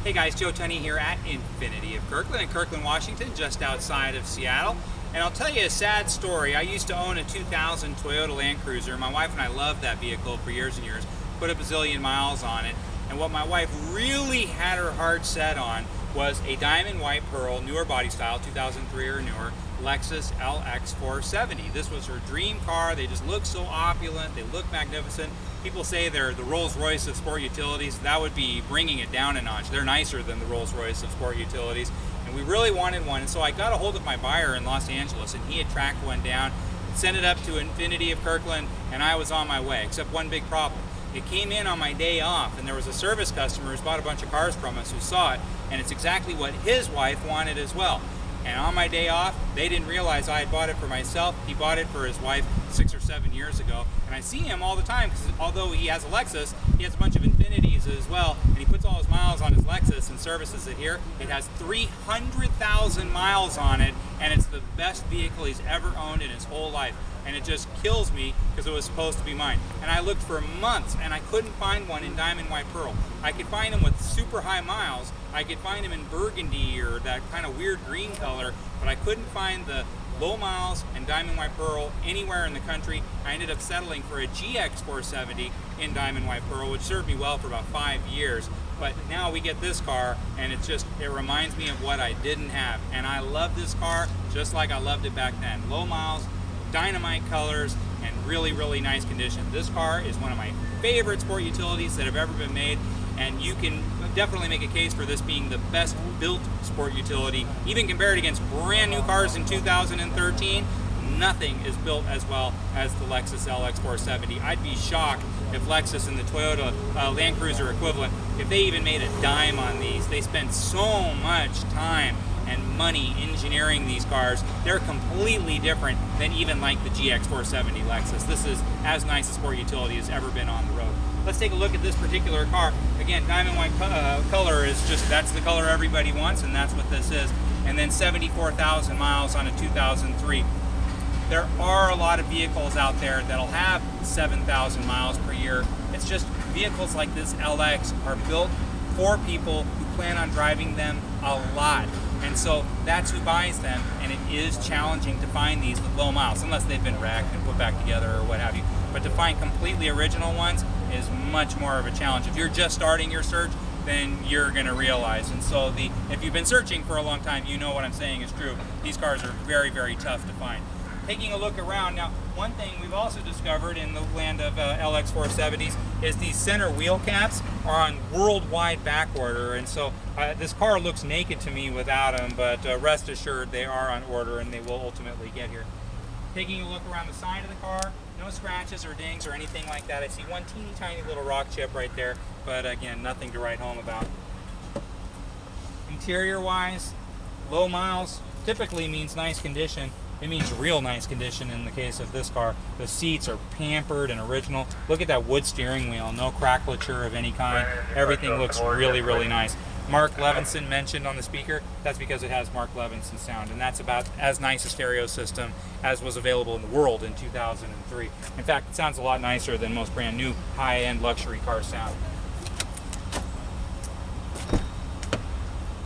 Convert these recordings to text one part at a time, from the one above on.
Hey guys, Joe Tunney here at Infinity of Kirkland in Kirkland, Washington, just outside of Seattle. And I'll tell you a sad story. I used to own a 2000 Toyota Land Cruiser. My wife and I loved that vehicle for years and years, put a bazillion miles on it. And what my wife really had her heart set on was a diamond white pearl, newer body style, 2003 or newer, Lexus LX470. This was her dream car. They just look so opulent. They look magnificent. People say they're the Rolls Royce of sport utilities. That would be bringing it down a notch. They're nicer than the Rolls Royce of sport utilities. And we really wanted one. And so I got a hold of my buyer in Los Angeles, and he had tracked one down, sent it up to Infinity of Kirkland, and I was on my way, except one big problem. It came in on my day off, and there was a service customer who's bought a bunch of cars from us who saw it, and it's exactly what his wife wanted as well. And on my day off, they didn't realize I had bought it for myself. He bought it for his wife 6 or 7 years ago. And I see him all the time because although he has a Lexus, he has a bunch of Infinities as well. And he puts all his miles on his Lexus and services it here. It has 300,000 miles on it, and it's the best vehicle he's ever owned in his whole life. And it just kills me because it was supposed to be mine. And I looked for months and I couldn't find one in diamond white pearl. I could find them with super high miles. I could find them in burgundy or that kind of weird green color, but I couldn't find the low miles and diamond white pearl anywhere in the country. I ended up settling for a GX470 in diamond white pearl, which served me well for about 5 years. But now we get this car, and it reminds me of what I didn't have. And I love this car just like I loved it back then. Low miles, dynamite colors, and really, really nice condition. This car is one of my favorite sport utilities that have ever been made, and you can definitely make a case for this being the best built sport utility. Even compared against brand new cars in 2013, nothing is built as well as the Lexus LX470. I'd be shocked if Lexus and the Toyota Land Cruiser equivalent, if they even made a dime on these. They spent so much time and money engineering these cars. They're completely different than even like the GX470 Lexus. This is as nice a sport utility as ever been on the road. Let's take a look at this particular car. Again, diamond white color is that's the color everybody wants, and that's what this is. And then 74,000 miles on a 2003. There are a lot of vehicles out there that'll have 7,000 miles per year. It's just vehicles like this LX are built for people who plan on driving them a lot. And so that's who buys them, and it is challenging to find these with low miles, unless they've been wrecked and put back together or what have you. But to find completely original ones is much more of a challenge. If you're just starting your search, then you're gonna realize. And so if you've been searching for a long time, you know what I'm saying is true. These cars are very, very tough to find. Taking a look around, now one thing we've also discovered in the land of LX470s is these center wheel caps are on worldwide back order, and so this car looks naked to me without them, but rest assured they are on order and they will ultimately get here. Taking a look around the side of the car, no scratches or dings or anything like that. I see one teeny tiny little rock chip right there, but again, nothing to write home about. Interior wise, low miles typically means nice condition. It means real nice condition in the case of this car. The seats are pampered and original. Look at that wood steering wheel, no crackleture of any kind. Everything looks really, really nice. Mark Levinson mentioned on the speaker, that's because it has Mark Levinson sound, and that's about as nice a stereo system as was available in the world in 2003. In fact, it sounds a lot nicer than most brand new high-end luxury cars sound.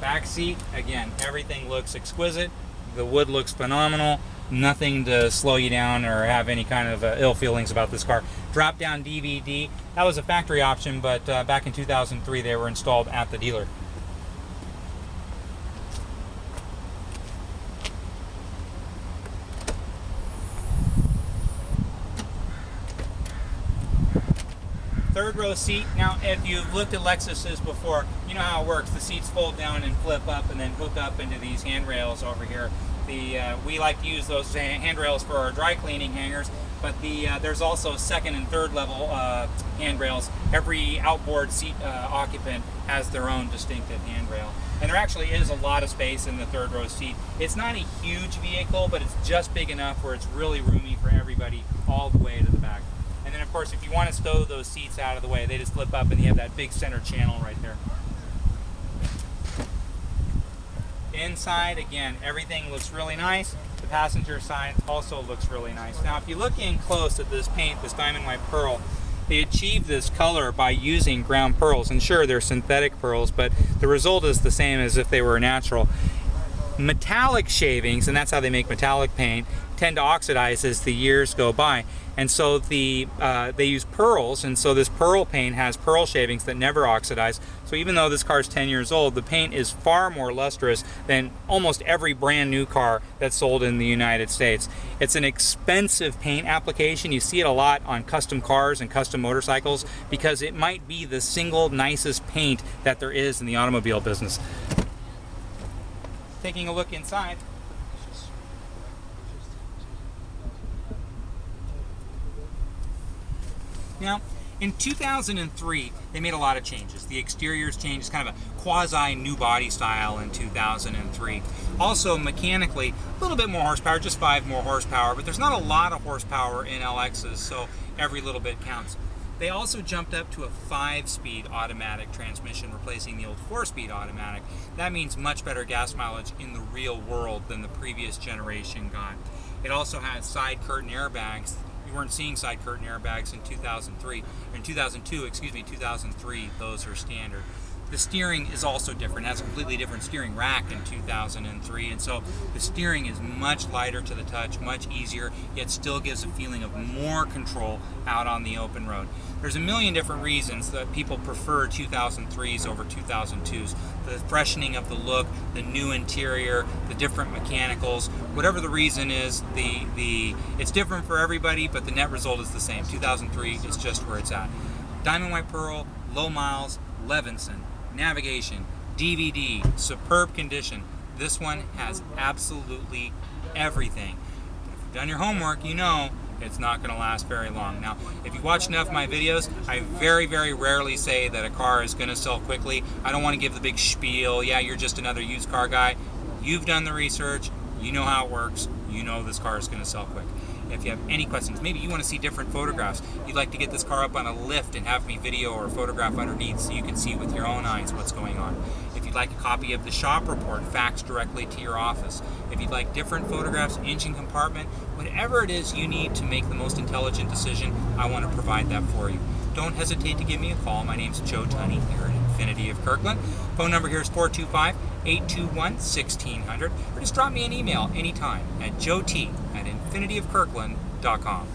Back seat, again, everything looks exquisite. The wood looks phenomenal. Nothing to slow you down or have any kind of ill feelings about this car. Drop down DVD, that was a factory option, but back in 2003 they were installed at the dealer. Third row seat. Now, if you've looked at Lexuses before, you know how it works. The seats fold down and flip up and then hook up into these handrails over here. We like to use those handrails for our dry cleaning hangers, but there's also second and third level handrails. Every outboard seat occupant has their own distinctive handrail. And there actually is a lot of space in the third row seat. It's not a huge vehicle, but it's just big enough where it's really roomy for everybody all the way to the back. And then, of course, if you want to stow those seats out of the way, they just flip up and you have that big center channel right there. Inside, again, everything looks really nice. The passenger side also looks really nice. Now, if you look in close at this paint, this diamond white pearl, They achieve this color by using ground pearls, and sure, they're synthetic pearls, but the result is the same as if they were natural. Metallic shavings, and that's how they make metallic paint, tend to oxidize as the years go by, and so they use pearls, and so this pearl paint has pearl shavings that never oxidize. So even though this car is 10 years old, the paint is far more lustrous than almost every brand new car that's sold in the United States. It's an expensive paint application. You see it a lot on custom cars and custom motorcycles because it might be the single nicest paint that there is in the automobile business. Taking a look inside. Now, in 2003, they made a lot of changes. The exteriors changed. It's kind of a quasi new body style in 2003. Also, mechanically, a little bit more horsepower, just 5 more horsepower, but there's not a lot of horsepower in LXs, so every little bit counts. They also jumped up to a 5-speed automatic transmission, replacing the old 4-speed automatic. That means much better gas mileage in the real world than the previous generation got. It also has side curtain airbags. You weren't seeing side curtain airbags in 2003, or in 2002, excuse me, 2003, those are standard. The steering is also different. It has a completely different steering rack in 2003, and so the steering is much lighter to the touch, much easier, yet still gives a feeling of more control out on the open road. There's a million different reasons that people prefer 2003s over 2002s. The freshening of the look, the new interior, the different mechanicals, whatever the reason is, it's different for everybody, but the net result is the same. 2003 is just where it's at. Diamond White Pearl, low miles, Levinson, navigation, DVD, superb condition. This one has absolutely everything. But if you've done your homework, you know it's not going to last very long. Now, if you watch enough of my videos, I very, very rarely say that a car is going to sell quickly. I don't want to give the big spiel, yeah, you're just another used car guy. You've done the research, you know how it works, you know this car is going to sell quick. If you have any questions, maybe you want to see different photographs, you'd like to get this car up on a lift and have me video or photograph underneath so you can see with your own eyes what's going on. If you'd like a copy of the shop report faxed directly to your office, if you'd like different photographs, engine compartment, whatever it is you need to make the most intelligent decision, I want to provide that for you. Don't hesitate to give me a call. My name's Joe Tunney here at Infinity of Kirkland. Phone number here is 425-821-1600, or just drop me an email anytime at joet@infinityofkirkland.com.